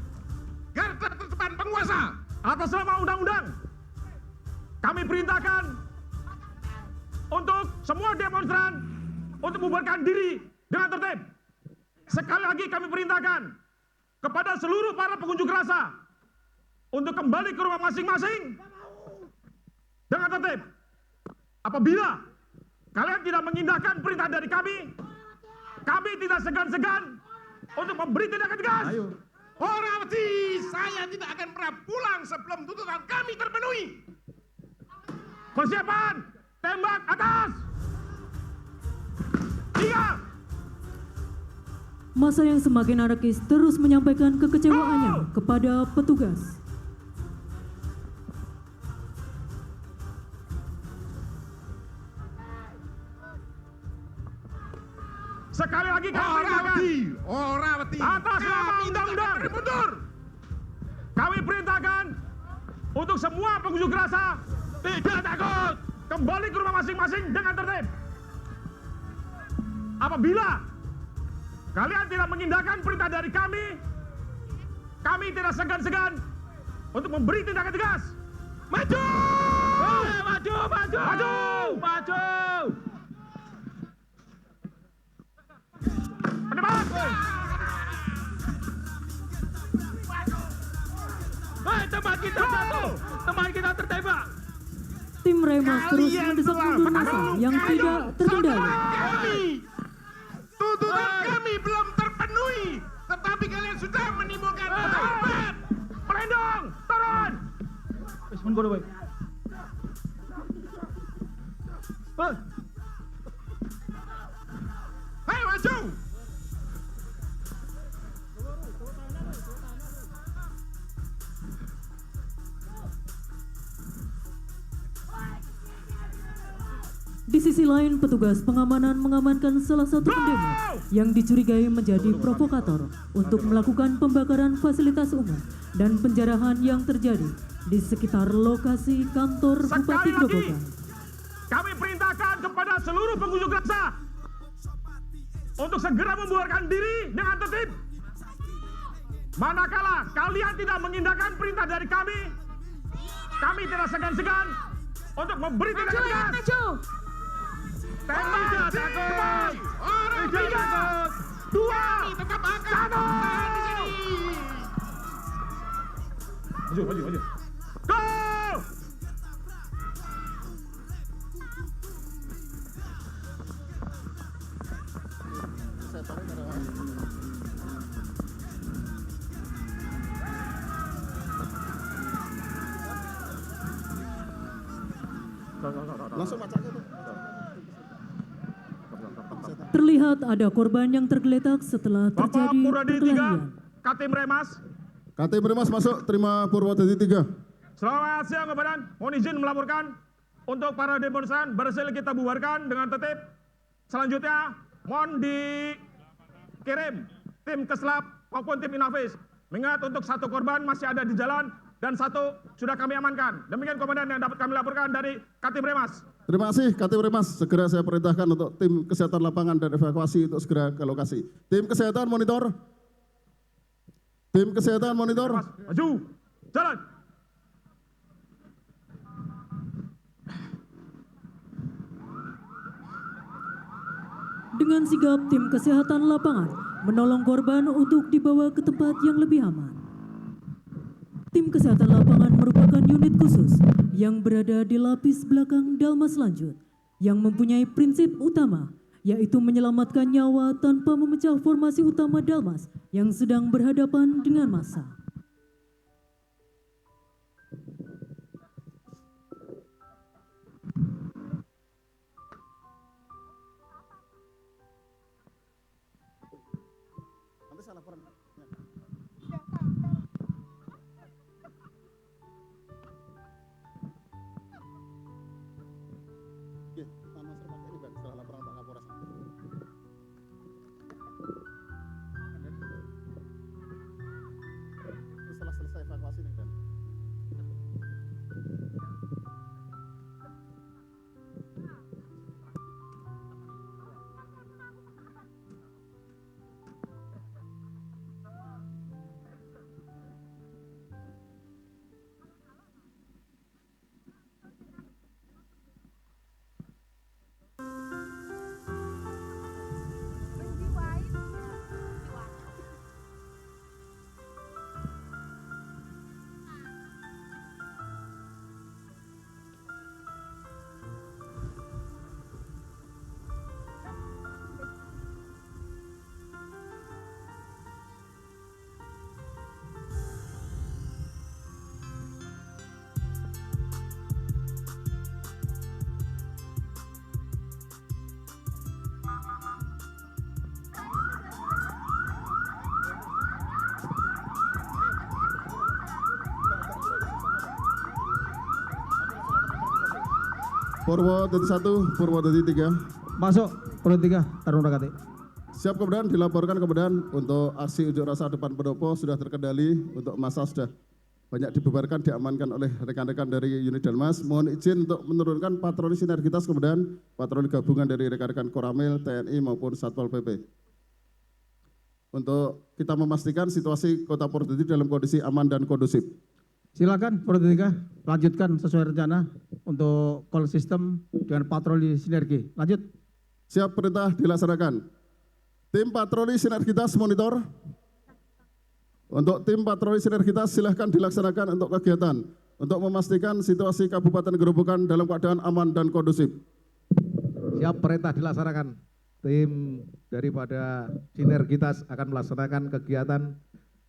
S2: Garda terdepan penguasa atas nama undang-undang. Kami perintahkan untuk semua demonstran untuk membubarkan diri dengan tertib. Sekali lagi kami perintahkan kepada seluruh para pengunjuk rasa untuk kembali ke rumah masing-masing dengan tertib. Apabila kalian tidak mengindahkan perintah dari kami tidak segan-segan untuk memberi tindakan tegas. Orawati, saya tidak akan pernah pulang sebelum tuntutan kami terpenuhi. Persiapan, tembak atas. 3.
S1: Massa yang semakin anarkis terus menyampaikan kekecewaannya kepada petugas.
S2: Sekali lagi kami perintahkan
S6: Orawati.
S2: atas nama undang-undang mundur. Kami perintahkan untuk semua pengunjuk rasa tidak takut kembali ke rumah masing-masing dengan tertib. Apabila kalian tidak mengindahkan perintah dari kami tidak segan-segan untuk memberi tindakan tegas. Maju! Pendebat! Teman kita jatuh, teman kita tertembak.
S1: Tim Remas terus mendesak mundur massa yang tidak terkendali.
S2: Tuntutan kami belum terpenuhi, tetapi kalian sudah menimbulkan korban. Pelindung, turun. Hei, maju.
S1: Di sisi lain, petugas pengamanan mengamankan salah satu pendemo yang dicurigai menjadi provokator untuk melakukan pembakaran fasilitas umum dan penjarahan yang terjadi di sekitar lokasi kantor Bupati Grobogan.
S2: Kami perintahkan kepada seluruh pengunjuk rasa untuk segera membuarkan diri dengan tertib. Manakala kalian tidak mengindahkan perintah dari kami tidak segan-segan untuk memberi tindakan tegas. Tembak, takut. Orang 3, 2, tetap akan 1. Maju. Go!
S7: Langsung macam itu.
S1: Terlihat ada korban yang tergeletak setelah
S2: Bapak
S1: terjadi
S2: Purwodadi 3,
S1: perkelahian.
S2: Katim Remas.
S7: Katim Remas masuk, terima Purwodadi 3.
S2: Selamat siang Komandan, mohon izin melaporkan untuk para demonstran berhasil kita bubarkan dengan tertib. Selanjutnya mohon dikirim tim Keslap maupun tim Inavis. Mengingat untuk 1 korban masih ada di jalan dan 1 sudah kami amankan. Demikian Komandan yang dapat kami laporkan dari Katim Remas.
S7: Terima kasih Katim Remas, segera saya perintahkan untuk tim kesehatan lapangan dan evakuasi untuk segera ke lokasi. Tim kesehatan monitor. Tim kesehatan monitor.
S2: Maju, jalan.
S1: Dengan sigap tim kesehatan lapangan menolong korban untuk dibawa ke tempat yang lebih aman. Tim kesehatan lapangan merupakan unit khusus yang berada di lapis belakang Dalmas Lanjut yang mempunyai prinsip utama yaitu menyelamatkan nyawa tanpa memecah formasi utama Dalmas yang sedang berhadapan dengan massa.
S7: Nanti saya laporan. Setelah laporan Pak Kapolres. Setelah selesai evakuasi nih kan. Purwodadi 1, Purwodadi 3.
S6: Masuk, Purwodadi 3, Taruna Kati.
S7: Siap Komandan, dilaporkan Komandan untuk aksi unjuk rasa depan pendopo sudah terkendali, untuk massa sudah banyak dibubarkan, diamankan oleh rekan-rekan dari unit Dalmas. Mohon izin untuk menurunkan patroli sinergitas Komandan, patroli gabungan dari rekan-rekan Koramil, TNI maupun Satpol PP. Untuk kita memastikan situasi Kota Purwodadi dalam kondisi aman dan kondusif.
S6: Silakan Prodika, lanjutkan sesuai rencana untuk call system dengan patroli sinergi. Lanjut.
S7: Siap, perintah dilaksanakan. Tim patroli sinergitas monitor. Untuk tim patroli sinergitas silahkan dilaksanakan untuk kegiatan untuk memastikan situasi Kabupaten Gerobokan dalam keadaan aman dan kondusif.
S11: Siap, perintah dilaksanakan. Tim daripada sinergitas akan melaksanakan kegiatan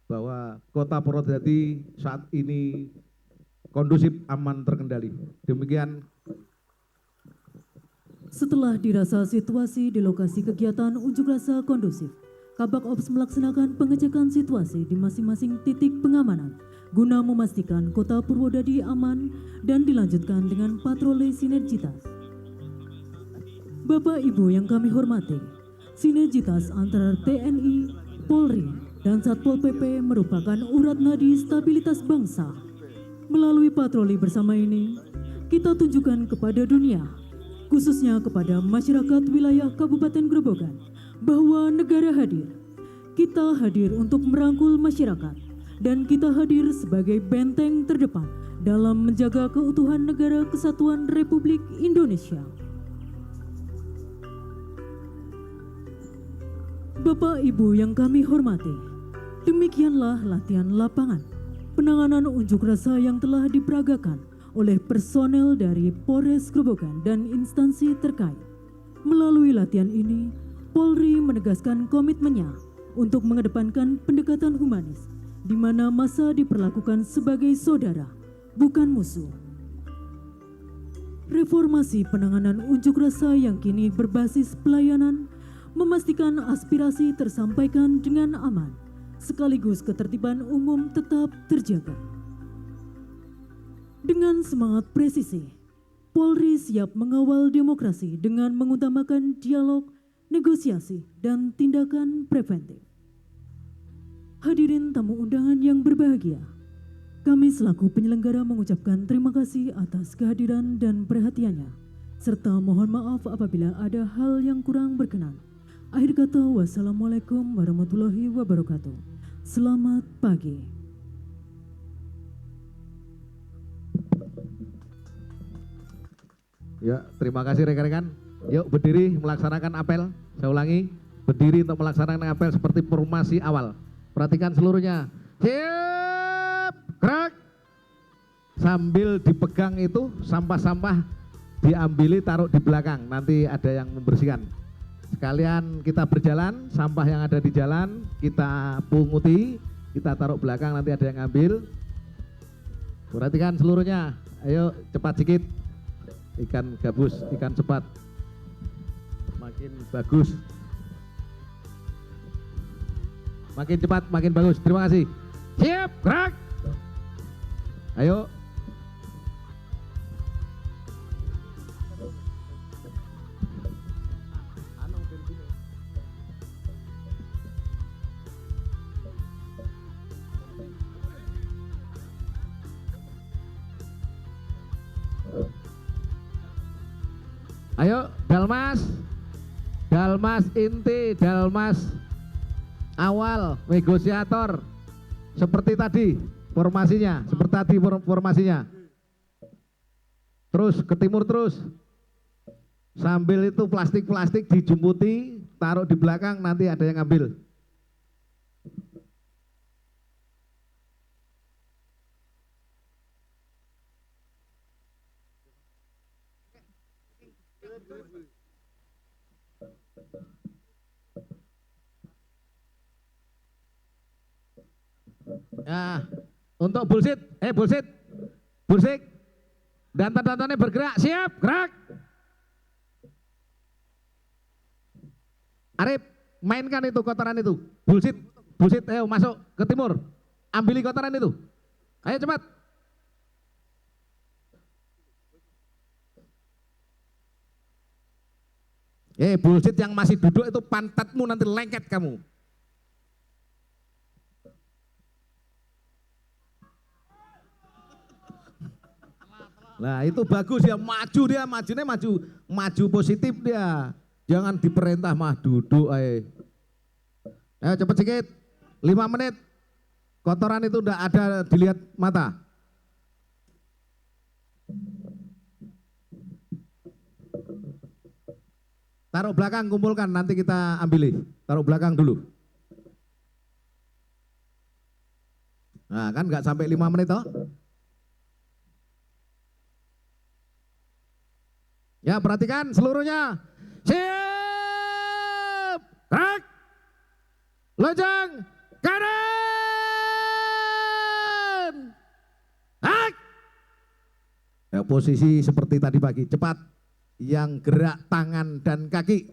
S11: bahwa Kota Purwodadi saat ini kondusif, aman, terkendali. Demikian.
S1: Setelah dirasa situasi di lokasi kegiatan unjuk rasa kondusif, Kabak Ops melaksanakan pengecekan situasi di masing-masing titik pengamanan guna memastikan Kota Purwodadi aman dan dilanjutkan dengan patroli sinergitas. Bapak Ibu yang kami hormati, sinergitas antara TNI, Polri, dan Satpol PP merupakan urat nadi stabilitas bangsa. Melalui patroli bersama ini, kita tunjukkan kepada dunia, khususnya kepada masyarakat wilayah Kabupaten Grobogan, bahwa negara hadir. Kita hadir untuk merangkul masyarakat, dan kita hadir sebagai benteng terdepan dalam menjaga keutuhan Negara Kesatuan Republik Indonesia. Bapak Ibu yang kami hormati, demikianlah latihan lapangan penanganan unjuk rasa yang telah diperagakan oleh personel dari Polres Grobogan dan instansi terkait. Melalui latihan ini, Polri menegaskan komitmennya untuk mengedepankan pendekatan humanis, di mana massa diperlakukan sebagai saudara, bukan musuh. Reformasi penanganan unjuk rasa yang kini berbasis pelayanan memastikan aspirasi tersampaikan dengan aman, sekaligus ketertiban umum tetap terjaga. Dengan semangat presisi, Polri siap mengawal demokrasi dengan mengutamakan dialog, negosiasi, dan tindakan preventif. Hadirin tamu undangan yang berbahagia, kami selaku penyelenggara mengucapkan terima kasih atas kehadiran dan perhatiannya, serta mohon maaf apabila ada hal yang kurang berkenan. Akhir kata, wassalamualaikum warahmatullahi wabarakatuh. Selamat pagi.
S11: Ya, terima kasih rekan-rekan. Yuk berdiri melaksanakan apel. Saya ulangi, berdiri untuk melaksanakan apel seperti formasi awal. Perhatikan seluruhnya. Siap, gerak. Sambil dipegang itu sampah-sampah diambili taruh di belakang. Nanti ada yang membersihkan. Sekalian kita berjalan, sampah yang ada di jalan kita punguti, kita taruh belakang, nanti ada yang ngambil. Perhatikan seluruhnya, ayo cepat sedikit. Ikan gabus, ikan cepat, makin bagus. Makin cepat, makin bagus. Terima kasih. Siap, gerak. Ayo. Ayo, Dalmas, Dalmas inti, Dalmas awal, negosiator, seperti tadi formasinya, seperti tadi formasinya. Terus ke timur terus, sambil itu plastik-plastik dijumputi, taruh di belakang, nanti ada yang ngambil. Ya, untuk bullshit, bullshit, dan tanda-tandanya bergerak, siap, gerak. Arif, mainkan itu kotoran itu, bullshit, ayo masuk ke timur, ambili kotoran itu, ayo cepat. Bullshit yang masih duduk itu pantatmu nanti lengket kamu. Nah itu bagus ya, majunya maju positif dia. Jangan diperintah mah duduk ayo cepet sedikit, 5 menit. Kotoran itu enggak ada dilihat mata. taruh belakang, kumpulkan, nanti kita ambil. Taruh belakang dulu. Nah kan nggak sampai 5 menit toh. Ya perhatikan seluruhnya. Siap. Gerak. Lonjong. Kanan. Gerak. Ya, posisi seperti tadi pagi, cepat. Yang gerak tangan dan kaki.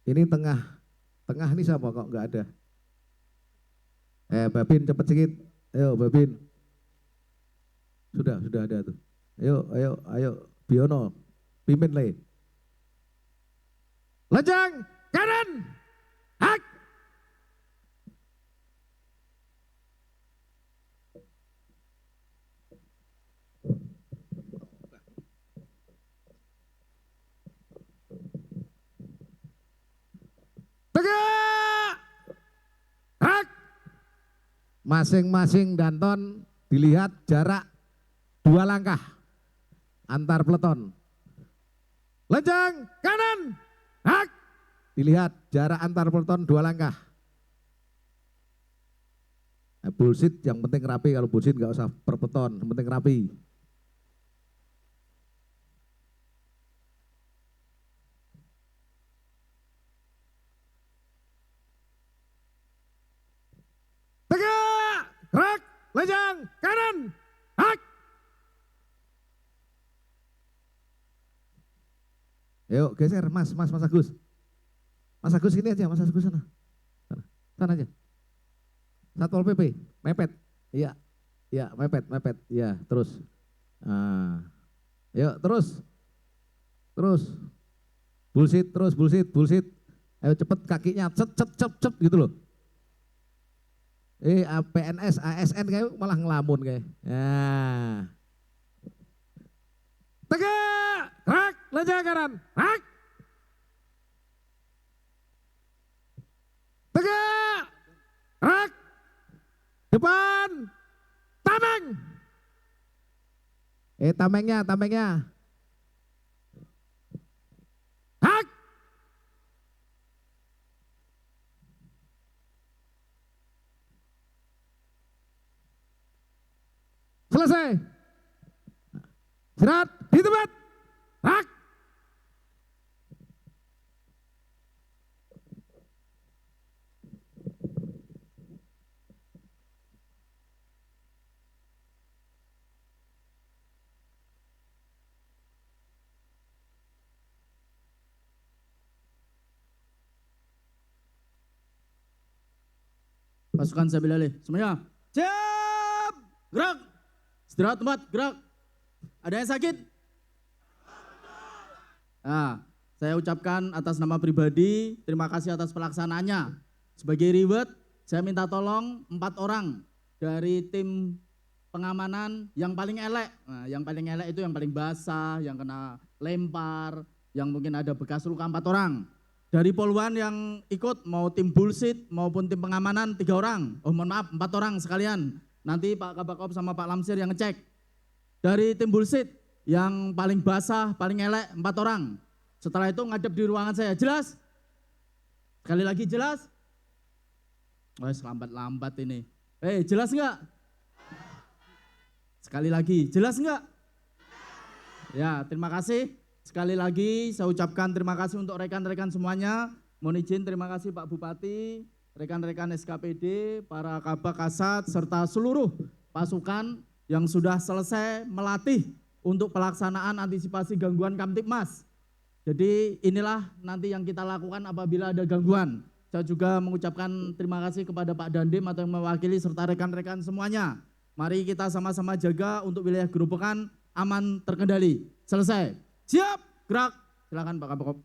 S11: Ini tengah ini siapa kok nggak ada? Babin cepet sedikit. Ayo Babin. Sudah ada tuh. Ayo Biono. Pimpin lagi. Lejang kanan. Hak. Tegak. Hak. Masing-masing Danton dilihat jarak 2 langkah antar peleton. Lejang kanan. Hak. Dilihat jarak antar peleton 2 langkah. Bullshit yang penting rapi, kalau bullshit nggak usah per peleton, yang penting rapi. Tegak, gerak, lejang, kanan, hak. Yuk geser, Mas Agus. Mas Agus sini aja, Mas Agus sana. Sana aja. Satpol PP, mepet. Iya, mepet. Iya, terus. Yuk, terus. Bullshit. Ayo cepet kakinya, cet gitu loh. PNS, ASN kayak malah ngelamun kayak. Ya. Tegak, gerak, lejang kanan, hak. Tegak, gerak, depan, tameng. Tamengnya. Hak. Selesai. Istirahat di tempat. Hak.
S4: Pasukan Sabil Alih, semuanya siap, gerak, istirahat tempat, gerak. Ada yang sakit? Nah, saya ucapkan atas nama pribadi, terima kasih atas pelaksanaannya. Sebagai reward, saya minta tolong 4 orang dari tim pengamanan yang paling elek. Nah, yang paling elek itu yang paling basah, yang kena lempar, yang mungkin ada bekas luka 4 orang. Dari Poluan yang ikut mau tim bullshit maupun tim pengamanan 3 orang. Oh mohon maaf 4 orang sekalian. Nanti Pak Kabakop sama Pak Lamsir yang ngecek. Dari tim bullshit yang paling basah, paling elek 4 orang. Setelah itu ngadep di ruangan saya. Jelas? Sekali lagi jelas? Oh lambat-lambat ini. Jelas enggak? Sekali lagi, jelas enggak? Ya terima kasih. Sekali lagi saya ucapkan terima kasih untuk rekan-rekan semuanya. Mohon izin terima kasih Pak Bupati, rekan-rekan SKPD, para Kabak Kasat, serta seluruh pasukan yang sudah selesai melatih untuk pelaksanaan antisipasi gangguan Kamtipmas. Jadi inilah nanti yang kita lakukan apabila ada gangguan. Saya juga mengucapkan terima kasih kepada Pak Dandim atau yang mewakili serta rekan-rekan semuanya. Mari kita sama-sama jaga untuk wilayah Gerobokan aman terkendali. Selesai. Siap, gerak. Silakan Pak Kabakop.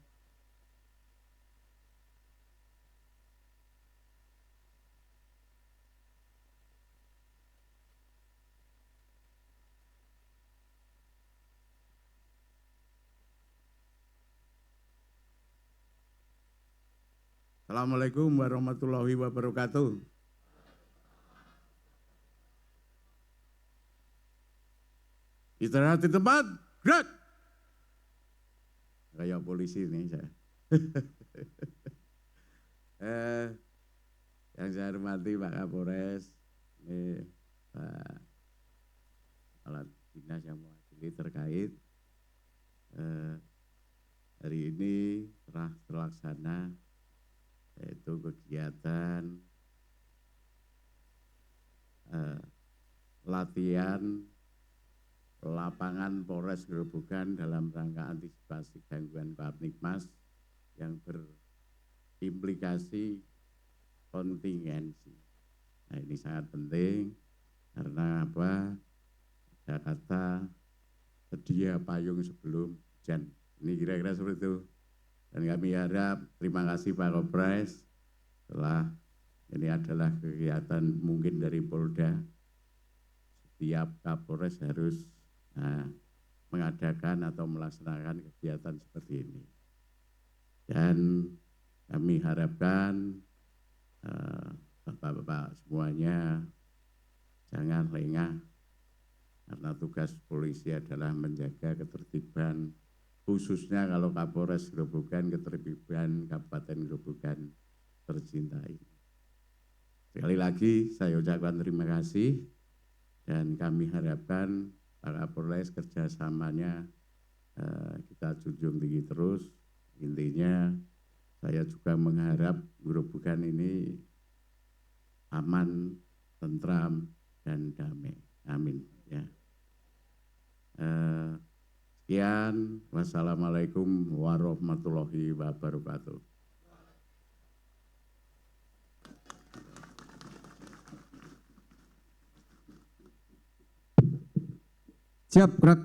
S12: Assalamualaikum warahmatullahi wabarakatuh. Istirahat di tempat, gerak. Kayak polisi nih saya. Yang saya hormati Pak Kapolres, ini Pak Kepala Dinas yang mewakili terkait. Hari ini telah terlaksana yaitu kegiatan latihan lapangan Polres Grobogan dalam rangka antisipasi gangguan Kamtibmas yang berimplikasi kontingensi. Nah, ini sangat penting karena apa? Jakarta sedia payung sebelum hujan. Ini kira-kira seperti itu. Dan kami harap, terima kasih Pak Kapolres, setelah ini adalah kegiatan mungkin dari Polda, setiap Kapolres harus mengadakan atau melaksanakan kegiatan seperti ini. Dan kami harapkan Bapak-bapak semuanya jangan lengah, karena tugas polisi adalah menjaga ketertiban, khususnya kalau Kapolres Grobogan, ketertiban Kabupaten Grobogan tercintai. Sekali lagi saya ucapkan terima kasih dan kami harapkan Pak Kapolres kerjasamanya kita junjung tinggi terus. Intinya saya juga mengharap Grobogan ini aman, tentram, dan damai. Amin. Ya. Sekian. Wassalamualaikum warahmatullahi wabarakatuh.
S6: Siap, gerak.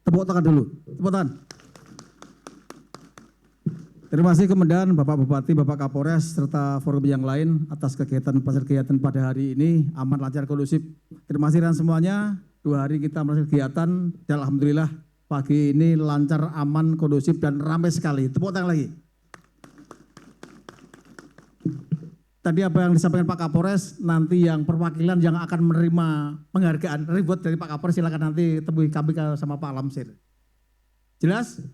S6: Tepuk tangan dulu. Tepuk tangan. Terima kasih kemudian Bapak Bupati, Bapak Kapolres, serta forum yang lain atas kegiatan pada hari ini aman, lancar, kondusif. Terima kasih dan semuanya. 2 hari kita melaksanakan kegiatan dan alhamdulillah pagi ini lancar, aman, kondusif dan ramai sekali. Tepuk tangan lagi. Tadi apa yang disampaikan Pak Kapolres, nanti yang perwakilan yang akan menerima penghargaan reward dari Pak Kapolres silakan nanti temui kami sama Pak Lamsir. Jelas?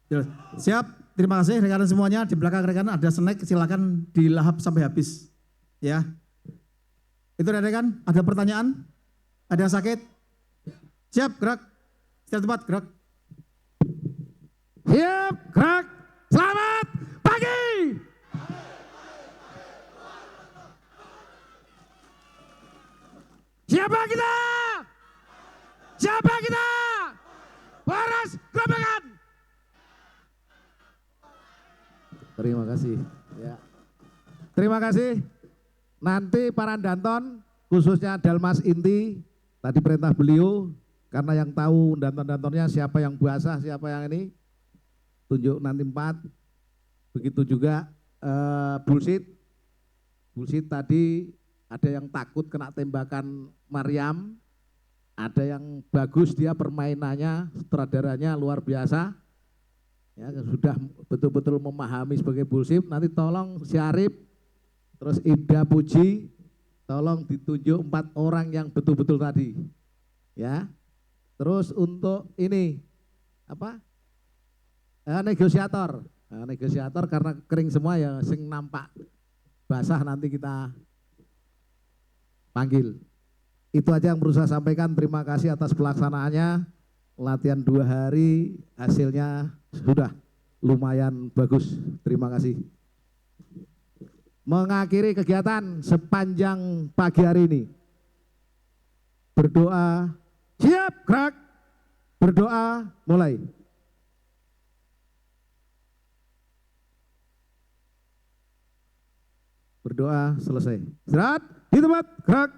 S6: Jelas. Siap. Terima kasih rekan-rekan semuanya. Di belakang rekan ada snack, silakan dilahap sampai habis. Ya. Itu rekan, ada pertanyaan? Ada yang sakit? Siap, gerak. Siap tempat, gerak.
S11: Siap, gerak. Selamat pagi. Siapa kita? Siapa kita? Polres Grobogan. Terima kasih. Ya. Terima kasih. Nanti para Danton, khususnya Dalmas Inti, tadi perintah beliau, karena yang tahu Danton-Dantonnya siapa yang basah, siapa yang ini, tunjuk nanti 4. Begitu juga bullshit. Bullshit tadi ada yang takut kena tembakan Mariam, ada yang bagus dia permainannya, sutradaranya luar biasa. Ya, sudah betul-betul memahami sebagai bullshit. Nanti tolong Syarif, terus Ibda Puji, tolong ditunjuk 4 orang yang betul-betul tadi. Ya, terus untuk ini apa? Negosiator, negosiator karena kering semua ya, sing nampak basah nanti kita panggil. Itu aja yang perlu saya sampaikan. Terima kasih atas pelaksanaannya. Latihan 2 hari, hasilnya sudah lumayan bagus. Terima kasih. Mengakhiri kegiatan sepanjang pagi hari ini. Berdoa, siap, gerak. Berdoa, mulai. Berdoa, selesai. Istirahat, di tempat, gerak.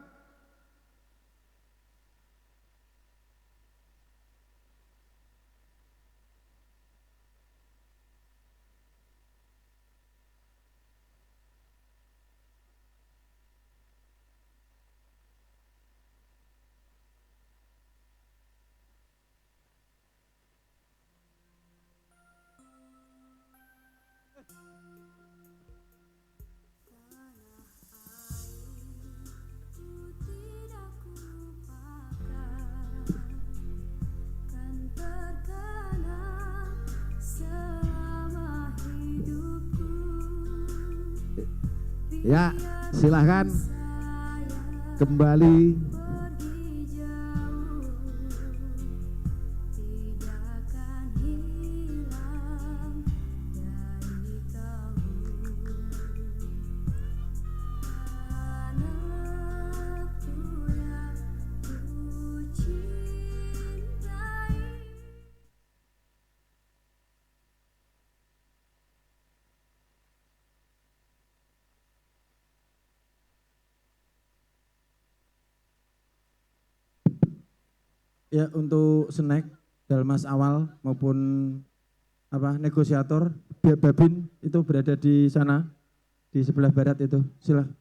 S11: Ya, silahkan kembali.
S6: Ya, untuk snack Dalmas awal maupun negosiator Babin itu berada di sana di sebelah barat itu. Silah.